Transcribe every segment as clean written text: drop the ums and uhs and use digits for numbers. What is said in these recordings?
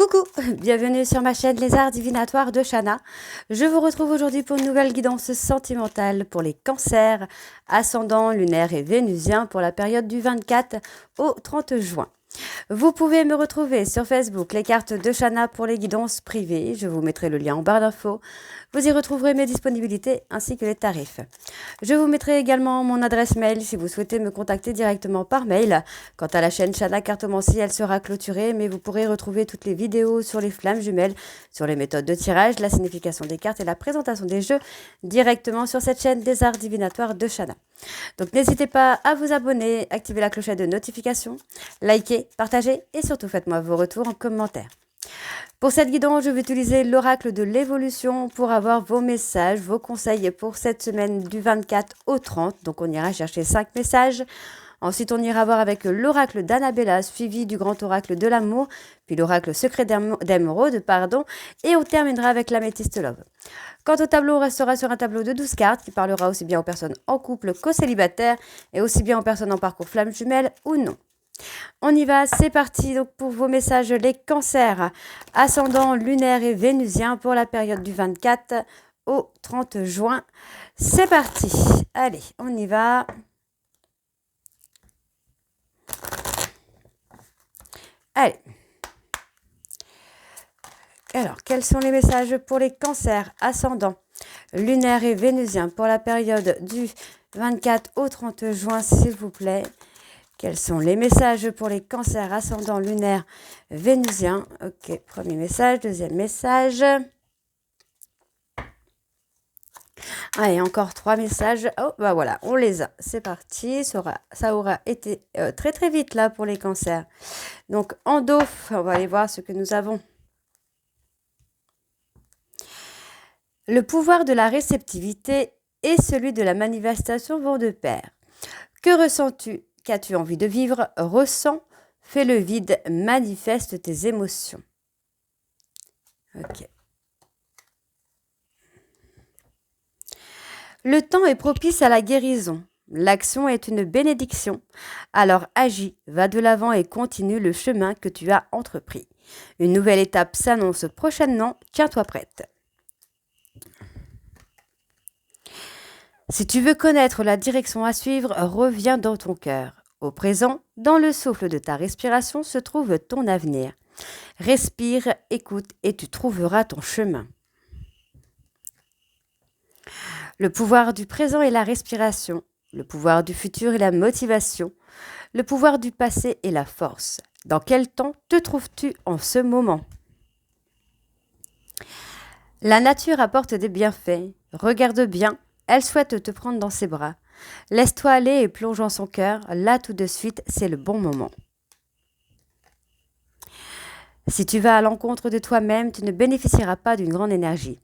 Coucou, bienvenue sur ma chaîne Les Arts Divinatoires de Shana. Je vous retrouve aujourd'hui pour une nouvelle guidance sentimentale pour les cancers, ascendant lunaire et vénusien pour la période du 24 au 30 juin. Vous pouvez me retrouver sur Facebook, les cartes de Shana pour les guidances privées. Je vous mettrai le lien en barre d'infos. Vous y retrouverez mes disponibilités ainsi que les tarifs. Je vous mettrai également mon adresse mail si vous souhaitez me contacter directement par mail. Quant à la chaîne Shana Cartomancie, elle sera clôturée, mais vous pourrez retrouver toutes les vidéos sur les flammes jumelles, sur les méthodes de tirage, la signification des cartes et la présentation des jeux directement sur cette chaîne des Arts Divinatoires de Shana. Donc n'hésitez pas à vous abonner, activer la clochette de notification, liker, partager et surtout faites-moi vos retours en commentaire. Pour cette guidance, je vais utiliser l'oracle de l'évolution pour avoir vos messages, vos conseils pour cette semaine du 24 au 30. Donc on ira chercher 5 messages. Ensuite, on ira voir avec l'oracle d'Annabella, suivi du grand oracle de l'amour, puis l'oracle secret d'émeraude, et on terminera avec l'améthyste love. Quant au tableau, on restera sur un tableau de 12 cartes qui parlera aussi bien aux personnes en couple qu'aux célibataires et aussi bien aux personnes en parcours flamme jumelle ou non. On y va, c'est parti donc pour vos messages les cancers, ascendant lunaire et vénusien pour la période du 24 au 30 juin. C'est parti, allez, on y va. Allez. Alors, quels sont les messages pour les cancers ascendants, lunaire et vénusien pour la période du 24 au 30 juin, s'il vous plaît? Quels sont les messages pour les cancers ascendants, lunaire, vénusien? Ok, premier message, deuxième message. Allez, encore 3 messages. Oh, bah voilà, on les a. C'est parti. Ça aura été très très vite là pour les cancers. Donc, en dos, on va aller voir ce que nous avons. Le pouvoir de la réceptivité et celui de la manifestation vont de pair. Que ressens-tu? Qu'as-tu envie de vivre? Ressens, fais le vide, manifeste tes émotions. Ok. Le temps est propice à la guérison. L'action est une bénédiction. Alors agis, va de l'avant et continue le chemin que tu as entrepris. Une nouvelle étape s'annonce prochainement. Tiens-toi prête. Si tu veux connaître la direction à suivre, reviens dans ton cœur. Au présent, dans le souffle de ta respiration se trouve ton avenir. Respire, écoute et tu trouveras ton chemin. Le pouvoir du présent est la respiration. Le pouvoir du futur est la motivation. Le pouvoir du passé est la force. Dans quel temps te trouves-tu en ce moment? La nature apporte des bienfaits. Regarde bien. Elle souhaite te prendre dans ses bras. Laisse-toi aller et plonge en son cœur. Là, tout de suite, c'est le bon moment. Si tu vas à l'encontre de toi-même, tu ne bénéficieras pas d'une grande énergie.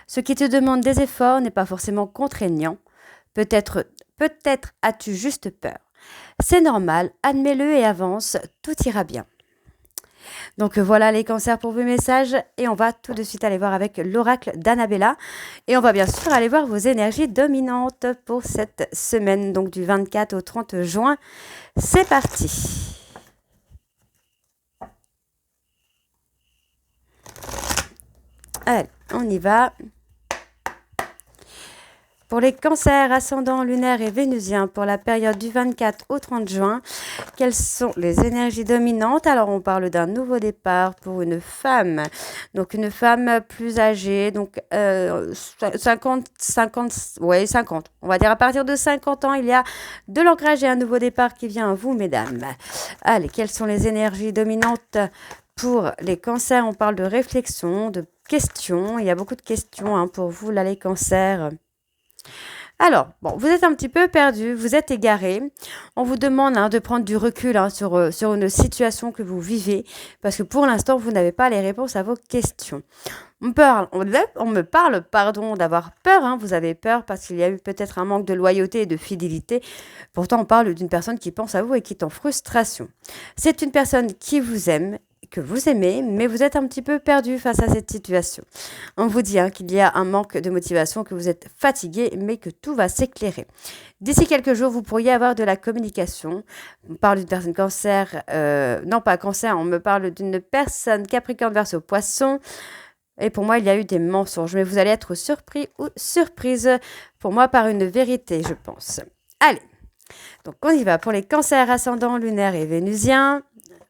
Ce qui te demande des efforts n'est pas forcément contraignant. Peut-être as-tu juste peur. C'est normal, admets-le et avance, tout ira bien. Donc voilà les cancers pour vos messages et on va tout de suite aller voir avec l'oracle d'Annabella et on va bien sûr aller voir vos énergies dominantes pour cette semaine, donc du 24 au 30 juin. C'est parti. Allez, on y va. Pour les cancers ascendants, lunaires et vénusiens pour la période du 24 au 30 juin, quelles sont les énergies dominantes? Alors, on parle d'un nouveau départ pour une femme. Donc, une femme plus âgée, donc 50. On va dire à partir de 50 ans, il y a de l'ancrage et un nouveau départ qui vient à vous, mesdames. Allez, quelles sont les énergies dominantes pour les cancers? On parle de réflexion, de questions. Il y a beaucoup de questions pour vous, là, les cancers. Alors, bon, vous êtes un petit peu perdu, vous êtes égaré. On vous demande de prendre du recul sur une situation que vous vivez parce que pour l'instant, vous n'avez pas les réponses à vos questions. On me parle d'avoir peur. Vous avez peur parce qu'il y a eu peut-être un manque de loyauté et de fidélité. Pourtant, on parle d'une personne qui pense à vous et qui est en frustration. C'est une personne qui vous aime, que vous aimez, mais vous êtes un petit peu perdu face à cette situation. On vous dit qu'il y a un manque de motivation, que vous êtes fatigué, mais que tout va s'éclairer. D'ici quelques jours, vous pourriez avoir de la communication. On parle d'une personne cancer, non pas cancer, on me parle d'une personne capricorne verso poisson. Et pour moi, il y a eu des mensonges, mais vous allez être surpris ou surprise, pour moi, par une vérité, je pense. Allez, donc on y va pour les cancers ascendants, lunaires et vénusiens.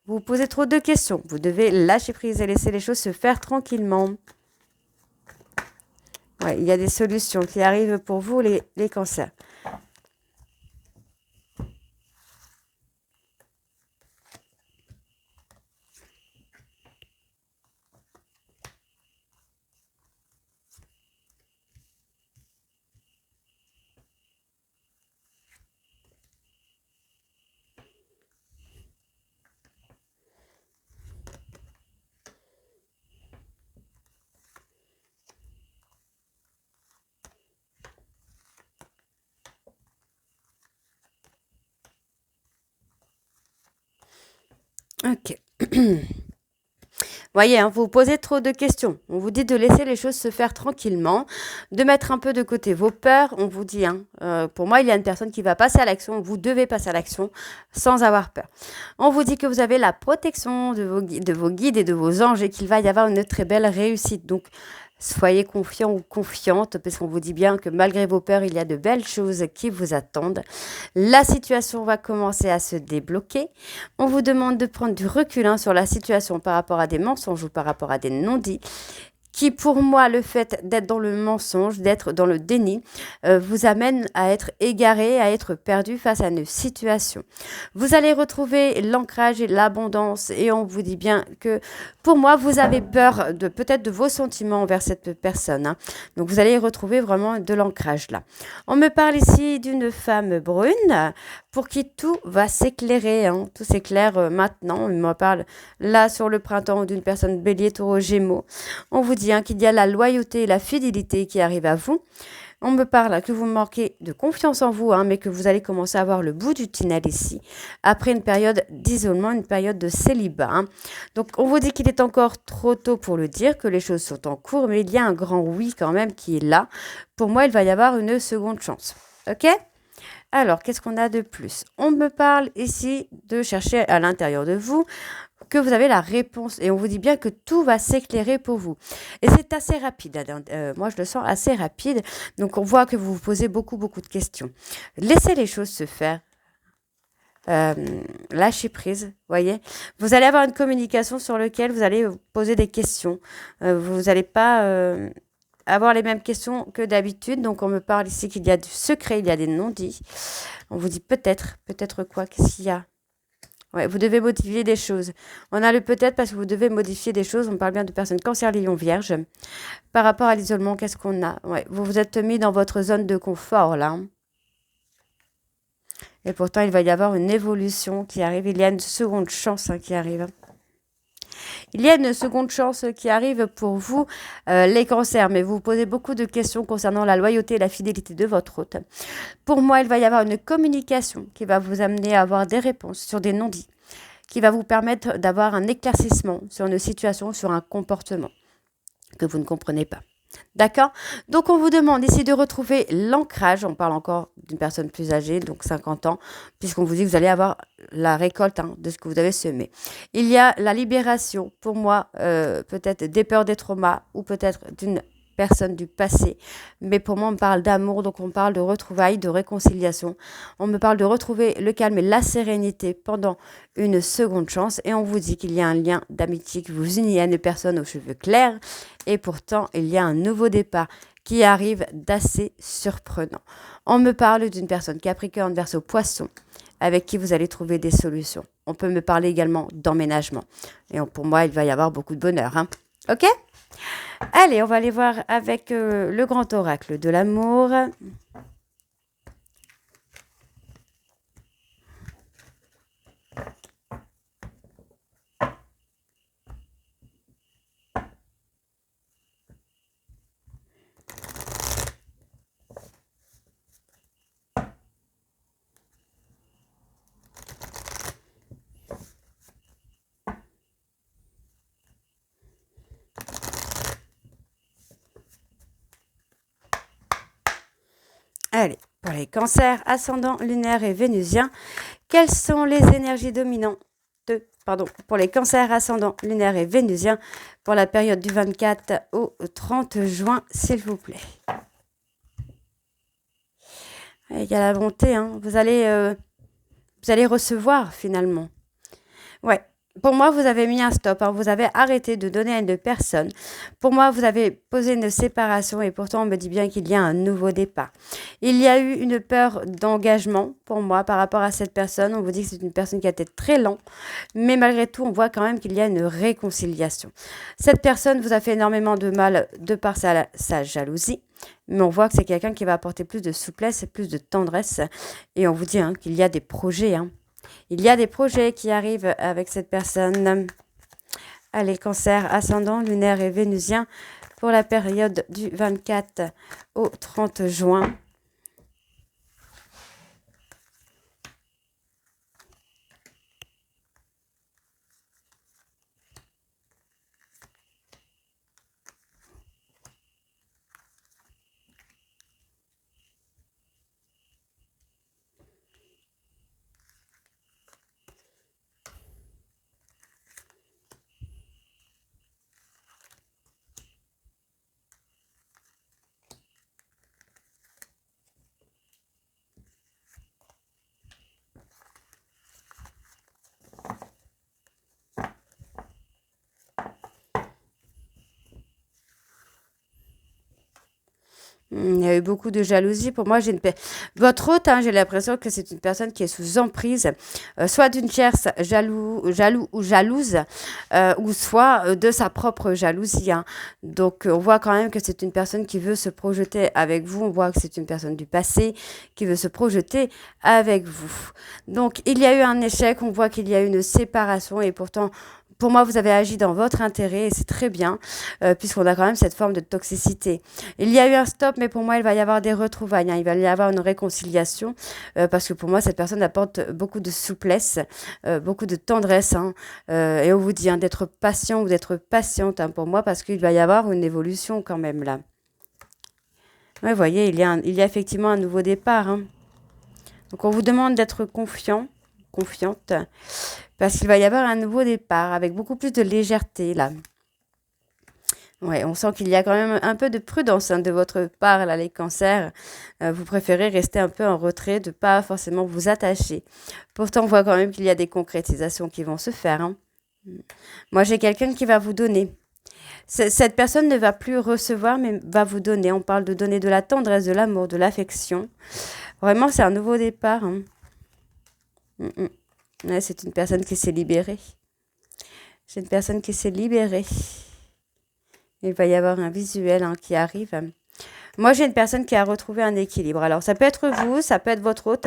Vous posez trop de questions. Vous devez lâcher prise et laisser les choses se faire tranquillement. Ouais, il y a des solutions qui arrivent pour vous, les cancers. Ok. Voyez, vous posez trop de questions. On vous dit de laisser les choses se faire tranquillement, de mettre un peu de côté vos peurs. On vous dit, pour moi, il y a une personne qui va passer à l'action. Vous devez passer à l'action sans avoir peur. On vous dit que vous avez la protection de vos guides et de vos anges et qu'il va y avoir une très belle réussite. Donc, soyez confiants ou confiantes, parce qu'on vous dit bien que malgré vos peurs, il y a de belles choses qui vous attendent. La situation va commencer à se débloquer. On vous demande de prendre du recul sur la situation par rapport à des mensonges ou par rapport à des non-dits, qui pour moi, le fait d'être dans le mensonge, d'être dans le déni, vous amène à être égaré, à être perdu face à une situation. Vous allez retrouver l'ancrage et l'abondance et on vous dit bien que pour moi, vous avez peur de peut-être de vos sentiments envers cette personne. Donc vous allez retrouver vraiment de l'ancrage là. On me parle ici d'une femme brune pour qui tout va s'éclairer. Tout s'éclaire maintenant. On me parle là sur le printemps d'une personne bélier, taureau, gémeaux. On vous dit qu'il y a la loyauté et la fidélité qui arrivent à vous. On me parle que vous manquez de confiance en vous, mais que vous allez commencer à voir le bout du tunnel ici, après une période d'isolement, une période de célibat. Donc, on vous dit qu'il est encore trop tôt pour le dire, que les choses sont en cours, mais il y a un grand oui quand même qui est là. Pour moi, il va y avoir une seconde chance. OK ? Alors, qu'est-ce qu'on a de plus? On me parle ici de chercher à l'intérieur de vous que vous avez la réponse et on vous dit bien que tout va s'éclairer pour vous. Et c'est assez rapide. Moi, je le sens assez rapide. Donc, on voit que vous vous posez beaucoup de questions. Laissez les choses se faire. Lâchez prise, voyez. Vous allez avoir une communication sur laquelle vous allez vous poser des questions. Vous n'allez pas avoir les mêmes questions que d'habitude. Donc, on me parle ici qu'il y a du secret, il y a des non-dits. On vous dit peut-être quoi, qu'est-ce qu'il y a? Ouais, vous devez modifier des choses. On a le peut-être parce que vous devez modifier des choses. On parle bien de personnes cancer, lion, vierge. Par rapport à l'isolement, qu'est-ce qu'on a? Ouais, vous vous êtes mis dans votre zone de confort, là. Et pourtant, il va y avoir une évolution qui arrive. Il y a une seconde chance qui arrive. Il y a une seconde chance qui arrive pour vous, les cancers, mais vous vous posez beaucoup de questions concernant la loyauté et la fidélité de votre hôte. Pour moi, il va y avoir une communication qui va vous amener à avoir des réponses sur des non-dits, qui va vous permettre d'avoir un éclaircissement sur une situation, sur un comportement que vous ne comprenez pas. D'accord? Donc, on vous demande ici de retrouver l'ancrage. On parle encore d'une personne plus âgée, donc 50 ans, puisqu'on vous dit que vous allez avoir la récolte de ce que vous avez semé. Il y a la libération, pour moi, peut-être des peurs, des traumas, ou peut-être d'une personne du passé. Mais pour moi, on parle d'amour, donc on parle de retrouvailles, de réconciliation. On me parle de retrouver le calme et la sérénité pendant une seconde chance. Et on vous dit qu'il y a un lien d'amitié qui vous unit à une personne aux cheveux clairs. Et pourtant, il y a un nouveau départ qui arrive d'assez surprenant. On me parle d'une personne capricorne verso poisson avec qui vous allez trouver des solutions. On peut me parler également d'emménagement. Et pour moi, il va y avoir beaucoup de bonheur. OK? Allez, on va aller voir avec le grand oracle de l'amour. Allez, pour les cancers, ascendant lunaire et vénusien, quelles sont les énergies dominantes pour les cancers ascendant lunaire et vénusien pour la période du 24 au 30 juin, s'il vous plaît. Il y a la volonté, hein. Vous allez recevoir finalement. Ouais. Pour moi, vous avez mis un stop, hein. Vous avez arrêté de donner à une personne. Pour moi, vous avez posé une séparation et pourtant, on me dit bien qu'il y a un nouveau départ. Il y a eu une peur d'engagement pour moi par rapport à cette personne. On vous dit que c'est une personne qui a été très lente, mais malgré tout, on voit quand même qu'il y a une réconciliation. Cette personne vous a fait énormément de mal de par sa jalousie, mais on voit que c'est quelqu'un qui va apporter plus de souplesse et plus de tendresse. Et on vous dit qu'il y a des projets, Il y a des projets qui arrivent avec cette personne. Allez, cancer, ascendant, lunaire et vénusien pour la période du 24 au 30 juin. Il y a eu beaucoup de jalousie. Pour moi, votre hôte, j'ai l'impression que c'est une personne qui est sous emprise, soit d'une tierce jaloux ou jalouse, ou soit de sa propre jalousie. Donc, on voit quand même que c'est une personne qui veut se projeter avec vous. On voit que c'est une personne du passé qui veut se projeter avec vous. Donc, il y a eu un échec. On voit qu'il y a eu une séparation et pourtant, pour moi, vous avez agi dans votre intérêt et c'est très bien, puisqu'on a quand même cette forme de toxicité. Il y a eu un stop, mais pour moi, il va y avoir des retrouvailles. Il va y avoir une réconciliation, parce que pour moi, cette personne apporte beaucoup de souplesse, beaucoup de tendresse. Et on vous dit d'être patient ou d'être patiente pour moi, parce qu'il va y avoir une évolution quand même là. Ouais, vous voyez, il y a effectivement un nouveau départ. Donc, on vous demande d'être confiante, parce qu'il va y avoir un nouveau départ avec beaucoup plus de légèreté là. Ouais, on sent qu'il y a quand même un peu de prudence de votre part là, les cancers. Vous préférez rester un peu en retrait, de pas forcément vous attacher. Pourtant, on voit quand même qu'il y a des concrétisations qui vont se faire. Moi, j'ai quelqu'un qui va vous donner. Cette personne ne va plus recevoir, mais va vous donner. On parle de donner de la tendresse, de l'amour, de l'affection. Vraiment, c'est un nouveau départ. Ouais, c'est une personne qui s'est libérée. C'est une personne qui s'est libérée. Il va y avoir un visuel qui arrive. Moi, j'ai une personne qui a retrouvé un équilibre. Alors, ça peut être vous, ça peut être votre hôte.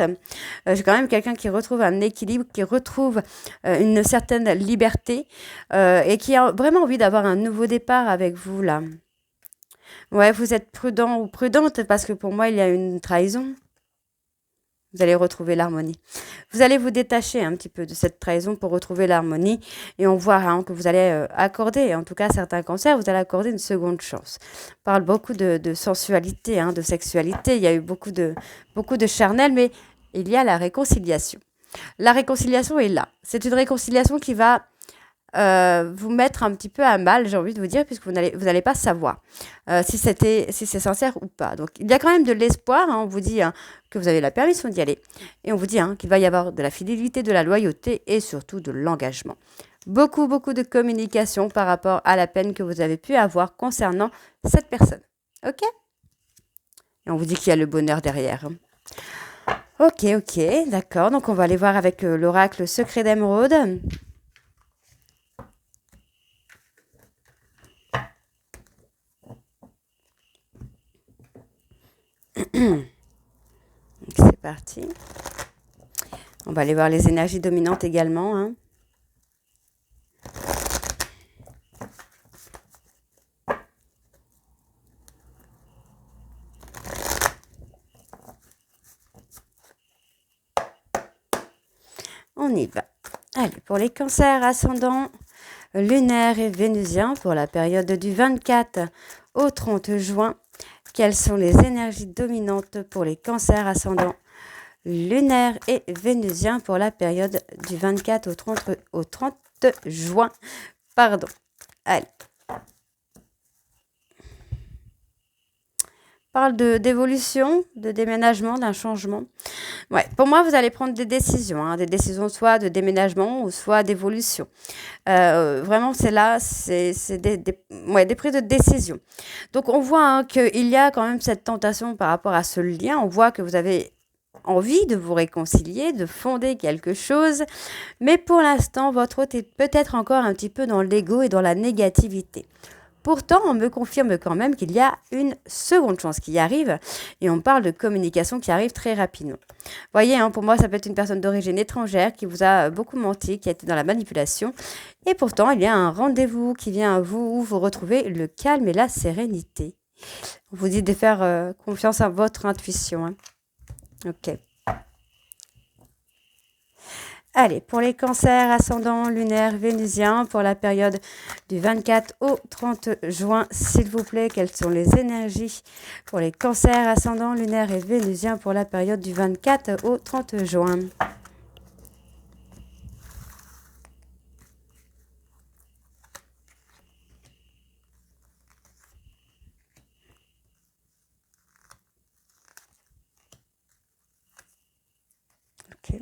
J'ai quand même quelqu'un qui retrouve un équilibre, qui retrouve une certaine liberté et qui a vraiment envie d'avoir un nouveau départ avec vous, là. Ouais, vous êtes prudent ou prudente parce que pour moi, il y a une trahison. Vous allez retrouver l'harmonie. Vous allez vous détacher un petit peu de cette trahison pour retrouver l'harmonie. Et on voit que vous allez accorder, en tout cas certains cancers, vous allez accorder une seconde chance. On parle beaucoup de sensualité, de sexualité. Il y a eu beaucoup de charnel, mais il y a la réconciliation. La réconciliation est là. C'est une réconciliation qui va vous mettre un petit peu à mal, j'ai envie de vous dire, puisque vous n'allez pas savoir si c'est sincère ou pas. Donc, il y a quand même de l'espoir. On vous dit que vous avez la permission d'y aller. Et on vous dit qu'il va y avoir de la fidélité, de la loyauté et surtout de l'engagement. Beaucoup de communication par rapport à la peine que vous avez pu avoir concernant cette personne. OK? Et on vous dit qu'il y a le bonheur derrière. Ok, d'accord. Donc, on va aller voir avec l'oracle secret d'émeraude. C'est parti. On va aller voir les énergies dominantes également. On y va. Allez, pour les cancers ascendants, lunaire et vénusien, pour la période du 24 au 30 juin, Quelles sont les énergies dominantes pour les cancers ascendant lunaire et vénusien pour la période du 24 au 30 juin. Pardon. Allez. Parle d'évolution, de déménagement, d'un changement. Ouais, pour moi, vous allez prendre des décisions soit de déménagement ou soit d'évolution. Vraiment, c'est là, c'est des prises de décision. Donc, on voit qu'il y a quand même cette tentation par rapport à ce lien. On voit que vous avez envie de vous réconcilier, de fonder quelque chose, mais pour l'instant, votre hôte est peut-être encore un petit peu dans l'ego et dans la négativité. Pourtant, on me confirme quand même qu'il y a une seconde chance qui arrive et on parle de communication qui arrive très rapidement. Vous voyez, pour moi, ça peut être une personne d'origine étrangère qui vous a beaucoup menti, qui a été dans la manipulation et pourtant, il y a un rendez-vous qui vient à vous où vous retrouvez le calme et la sérénité. On vous dit de faire confiance à votre intuition. Ok. Allez, pour les cancers ascendant lunaire vénusien, pour la période du 24 au 30 juin, s'il vous plaît, quelles sont les énergies pour les cancers ascendant lunaire et vénusien pour la période du 24 au 30 juin? Ok.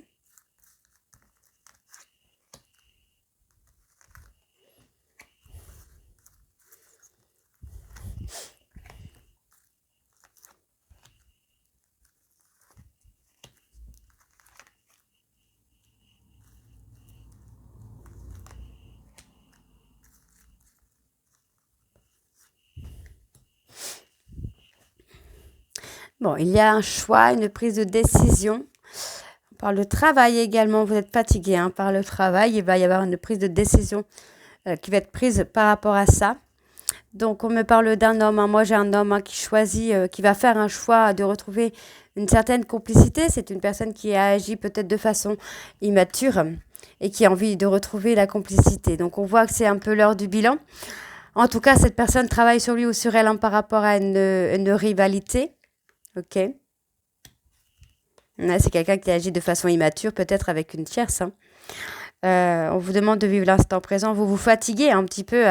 Bon, il y a un choix, une prise de décision. On parle de travail également, vous êtes fatigué par le travail, il va y avoir une prise de décision qui va être prise par rapport à ça. Donc, on me parle d'un homme. Moi, j'ai un homme qui choisit, qui va faire un choix de retrouver une certaine complicité. C'est une personne qui a agi peut-être de façon immature et qui a envie de retrouver la complicité. Donc, on voit que c'est un peu l'heure du bilan. En tout cas, cette personne travaille sur lui ou sur elle par rapport à une rivalité. Ok. Là, c'est quelqu'un qui agit de façon immature, peut-être avec une tierce. On vous demande de vivre l'instant présent. Vous vous fatiguez un petit peu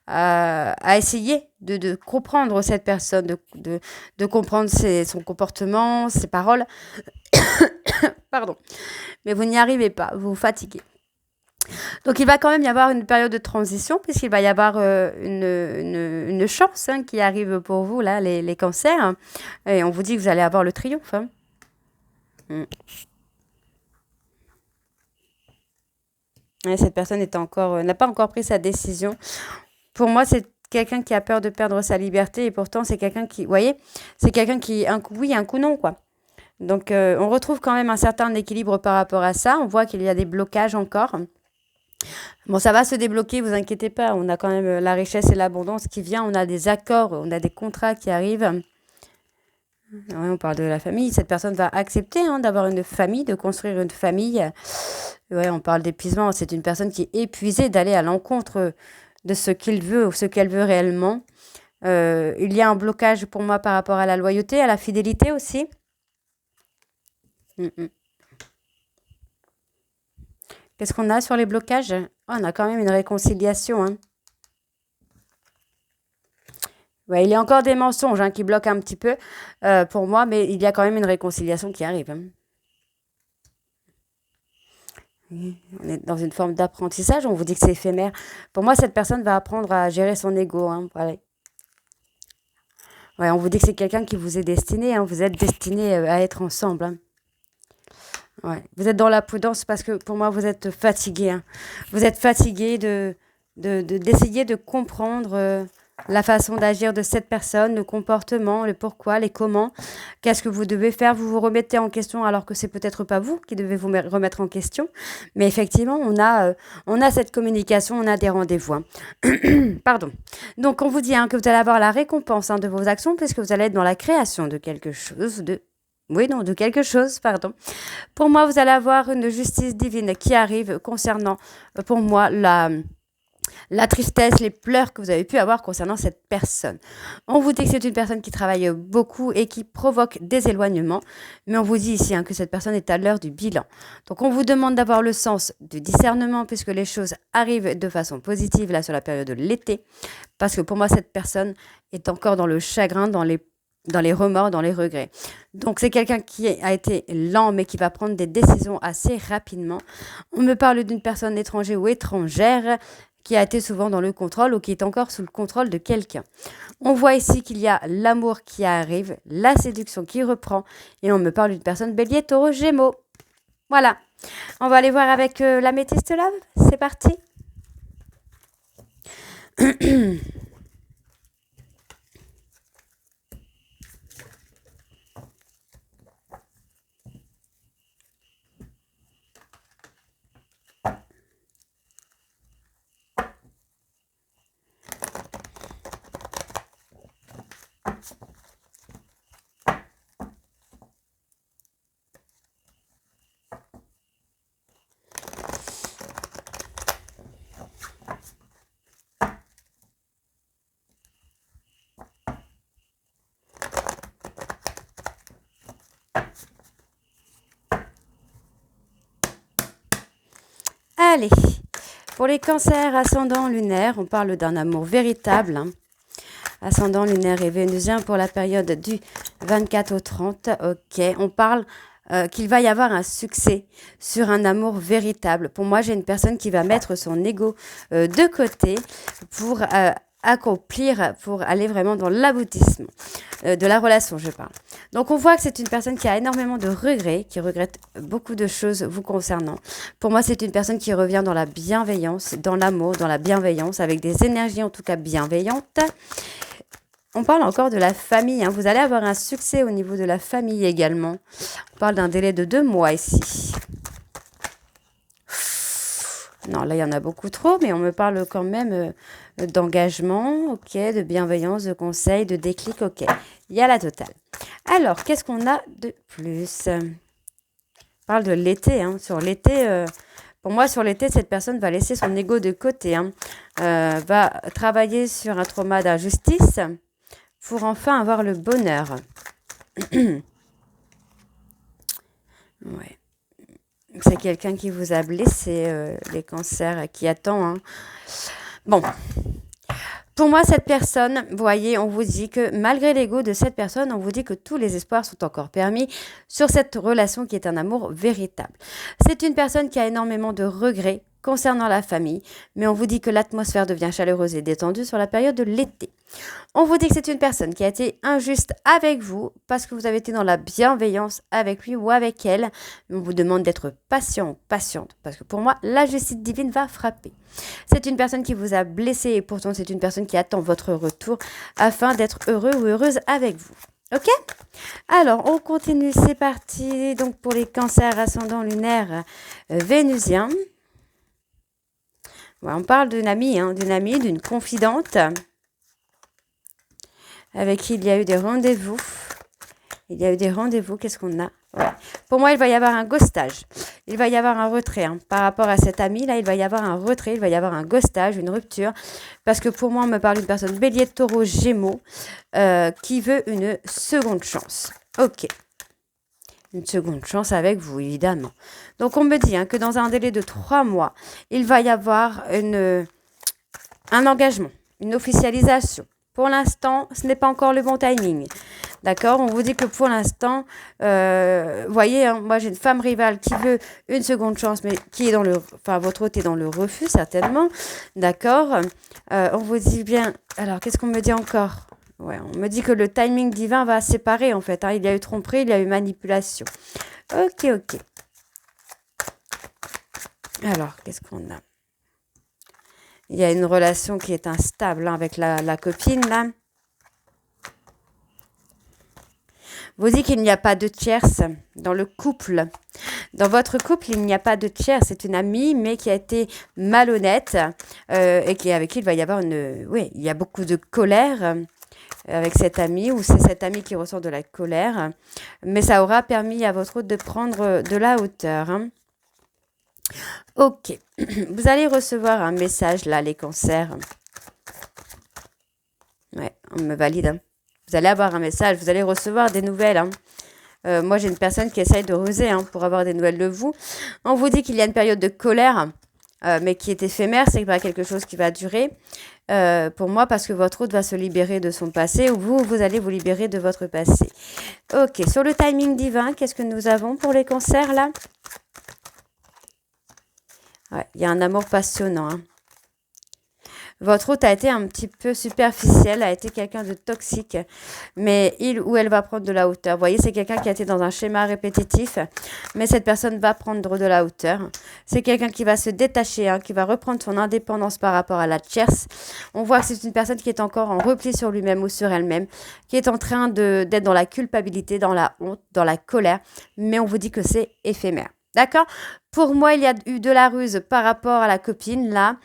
à essayer de comprendre cette personne, de comprendre son comportement, ses paroles. Pardon. Mais vous n'y arrivez pas, vous vous fatiguez. Donc, il va quand même y avoir une période de transition, puisqu'il va y avoir une chance qui arrive pour vous, là, les cancers. Et on vous dit que vous allez avoir le triomphe. Et cette personne n'a pas encore pris sa décision. Pour moi, c'est quelqu'un qui a peur de perdre sa liberté et pourtant, c'est quelqu'un qui, vous voyez, c'est quelqu'un qui, un coup oui, un coup non, quoi. Donc, on retrouve quand même un certain équilibre par rapport à ça. On voit qu'il y a des blocages encore. Bon, ça va se débloquer, vous inquiétez pas. On a quand même la richesse et l'abondance qui vient. On a des accords, on a des contrats qui arrivent. Ouais, on parle de la famille. Cette personne va accepter d'avoir une famille, de construire une famille. Ouais, on parle d'épuisement. C'est une personne qui est épuisée d'aller à l'encontre de ce qu'il veut ou ce qu'elle veut réellement. Il y a un blocage pour moi par rapport à la loyauté, à la fidélité aussi. Qu'est-ce qu'on a sur les blocages? On a quand même une réconciliation. Ouais, il y a encore des mensonges qui bloquent un petit peu pour moi, mais il y a quand même une réconciliation qui arrive. On est dans une forme d'apprentissage, on vous dit que c'est éphémère. Pour moi, cette personne va apprendre à gérer son ego. Voilà. Ouais, on vous dit que c'est quelqu'un qui vous est destiné. Vous êtes destiné à être ensemble. Ouais. Vous êtes dans la prudence parce que pour moi, vous êtes fatigué. Vous êtes fatigué d'essayer de comprendre la façon d'agir de cette personne, le comportement, le pourquoi, les comment. Qu'est-ce que vous devez faire? Vous vous remettez en question alors que c'est peut-être pas vous qui devez vous remettre en question. Mais effectivement, on a cette communication, on a des rendez-vous. Pardon. Donc, on vous dit que vous allez avoir la récompense de vos actions puisque vous allez être dans la création de quelque chose, de quelque chose, pardon. Pour moi, vous allez avoir une justice divine qui arrive concernant, pour moi, la tristesse, les pleurs que vous avez pu avoir concernant cette personne. On vous dit que c'est une personne qui travaille beaucoup et qui provoque des éloignements, mais on vous dit ici que cette personne est à l'heure du bilan. Donc on vous demande d'avoir le sens du discernement puisque les choses arrivent de façon positive là sur la période de l'été, parce que pour moi cette personne est encore dans le chagrin, dans les remords, dans les regrets. Donc c'est quelqu'un qui a été lent mais qui va prendre des décisions assez rapidement. On me parle d'une personne étrangère ou étrangère qui a été souvent dans le contrôle ou qui est encore sous le contrôle de quelqu'un. On voit ici qu'il y a l'amour qui arrive, la séduction qui reprend et on me parle d'une personne bélier, taureau, gémeaux. Voilà. On va aller voir avec l'améthyste lave. C'est parti. Allez, pour les cancers ascendant lunaire, on parle d'un amour véritable. Ascendant lunaire et vénusien pour la période du 24 au 30. Ok, on parle qu'il va y avoir un succès sur un amour véritable. Pour moi, j'ai une personne qui va mettre son ego de côté pour accomplir, pour aller vraiment dans l'aboutissement de la relation, je parle. Donc, on voit que c'est une personne qui a énormément de regrets, qui regrette beaucoup de choses vous concernant. Pour moi, c'est une personne qui revient dans la bienveillance, dans l'amour, dans la bienveillance, avec des énergies en tout cas bienveillantes. On parle encore de la famille. Vous allez avoir un succès au niveau de la famille également. On parle d'un délai de 2 mois ici. Non, là, il y en a beaucoup trop, mais on me parle quand même d'engagement, ok, de bienveillance, de conseil, de déclic, ok. Il y a la totale. Alors, qu'est-ce qu'on a de plus? On parle de l'été. Sur l'été, pour moi, sur l'été, cette personne va laisser son ego de côté. Va travailler sur un trauma d'injustice pour enfin avoir le bonheur. Ouais. C'est quelqu'un qui vous a blessé, les cancers, qui attend. Bon. Pour moi, cette personne, vous voyez, on vous dit que malgré l'ego de cette personne, on vous dit que tous les espoirs sont encore permis sur cette relation qui est un amour véritable. C'est une personne qui a énormément de regrets concernant la famille, mais on vous dit que l'atmosphère devient chaleureuse et détendue sur la période de l'été. On vous dit que c'est une personne qui a été injuste avec vous parce que vous avez été dans la bienveillance avec lui ou avec elle. On vous demande d'être patient, patiente, parce que pour moi, la justice divine va frapper. C'est une personne qui vous a blessé et pourtant c'est une personne qui attend votre retour afin d'être heureux ou heureuse avec vous. Ok? Alors, on continue, c'est parti. Donc, pour les cancers ascendant lunaire vénusien. Ouais, on parle d'une amie, d'une confidente avec qui il y a eu des rendez-vous. Il y a eu des rendez-vous, qu'est-ce qu'on a? Ouais. Pour moi, il va y avoir un ghostage. Il va y avoir un retrait. Par rapport à cette amie-là, il va y avoir un retrait, il va y avoir un ghostage, une rupture. Parce que pour moi, on me parle d'une personne bélier, taureau, gémeaux, qui veut une seconde chance. Ok. Une seconde chance avec vous, évidemment. Donc, on me dit que dans un délai de 3 mois, il va y avoir un engagement, une officialisation. Pour l'instant, ce n'est pas encore le bon timing. D'accord? On vous dit que pour l'instant, vous voyez, moi j'ai une femme rivale qui veut une seconde chance, mais qui est dans le... Enfin, votre autre est dans le refus, certainement. D'accord? On vous dit bien... Alors, qu'est-ce qu'on me dit encore? Ouais, on me dit que le timing divin va séparer, en fait. Il y a eu tromperie, il y a eu manipulation. Ok, ok. Alors, qu'est-ce qu'on a? Il y a une relation qui est instable avec la copine, là. Vous dites qu'il n'y a pas de tierce dans le couple. Dans votre couple, il n'y a pas de tierce. C'est une amie, mais qui a été malhonnête et avec qui il va y avoir une... Oui, il y a beaucoup de colère avec cette amie, ou c'est cette amie qui ressent de la colère. Mais ça aura permis à votre autre de prendre de la hauteur. Ok, vous allez recevoir un message là, les cancers. Ouais, on me valide, hein. Vous allez avoir un message, vous allez recevoir des nouvelles, hein. Moi, j'ai une personne qui essaye de ruser, hein, pour avoir des nouvelles de vous. On vous dit qu'il y a une période de colère, mais qui est éphémère, c'est pas quelque chose qui va durer. Pour moi, parce que votre hôte va se libérer de son passé, ou vous allez vous libérer de votre passé. Ok, sur le timing divin, qu'est-ce que nous avons pour les cancers, là? Ouais, il y a un amour passionnant, hein. Votre hôte a été un petit peu superficiel, a été quelqu'un de toxique, mais il ou elle va prendre de la hauteur. Vous voyez, c'est quelqu'un qui a été dans un schéma répétitif, mais cette personne va prendre de la hauteur. C'est quelqu'un qui va se détacher, hein, qui va reprendre son indépendance par rapport à la tierce. On voit que c'est une personne qui est encore en repli sur lui-même ou sur elle-même, qui est en train d'être dans la culpabilité, dans la honte, dans la colère, mais on vous dit que c'est éphémère. D'accord? Pour moi, il y a eu de la ruse par rapport à la copine, là,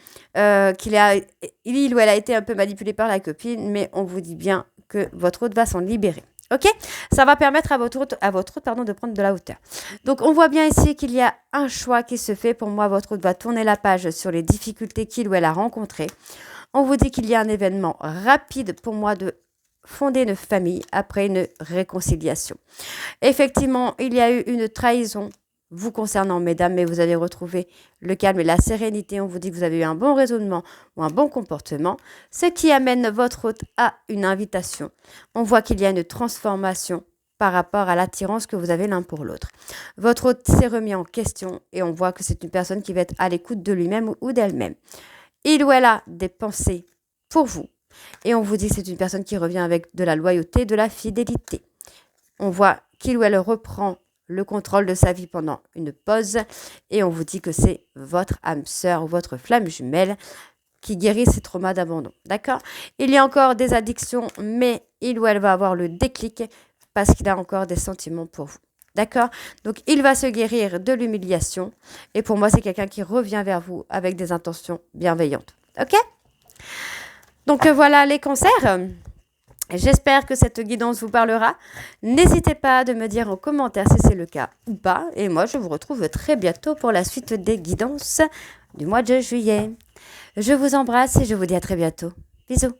il ou elle a été un peu manipulé par la copine, mais on vous dit bien que votre hôte va s'en libérer. Ok? Ça va permettre à votre hôte, pardon, de prendre de la hauteur. Donc, on voit bien ici qu'il y a un choix qui se fait. Pour moi, votre hôte va tourner la page sur les difficultés qu'il ou elle a rencontrées. On vous dit qu'il y a un événement rapide pour moi de fonder une famille après une réconciliation. Effectivement, il y a eu une trahison vous concernant, mesdames, mais vous avez retrouvé le calme et la sérénité. On vous dit que vous avez eu un bon raisonnement ou un bon comportement, ce qui amène votre hôte à une invitation. On voit qu'il y a une transformation par rapport à l'attirance que vous avez l'un pour l'autre. Votre hôte s'est remis en question et on voit que c'est une personne qui va être à l'écoute de lui-même ou d'elle-même. Il ou elle a des pensées pour vous et on vous dit que c'est une personne qui revient avec de la loyauté, de la fidélité. On voit qu'il ou elle reprend le contrôle de sa vie pendant une pause et on vous dit que c'est votre âme sœur ou votre flamme jumelle qui guérit ces traumas d'abandon. D'accord? Il y a encore des addictions, mais il ou elle va avoir le déclic parce qu'il a encore des sentiments pour vous. D'accord? Donc, il va se guérir de l'humiliation et pour moi, c'est quelqu'un qui revient vers vous avec des intentions bienveillantes. Ok? Donc, voilà les cancers. J'espère que cette guidance vous parlera. N'hésitez pas de me dire en commentaire si c'est le cas ou pas. Et moi, je vous retrouve très bientôt pour la suite des guidances du mois de juillet. Je vous embrasse et je vous dis à très bientôt. Bisous.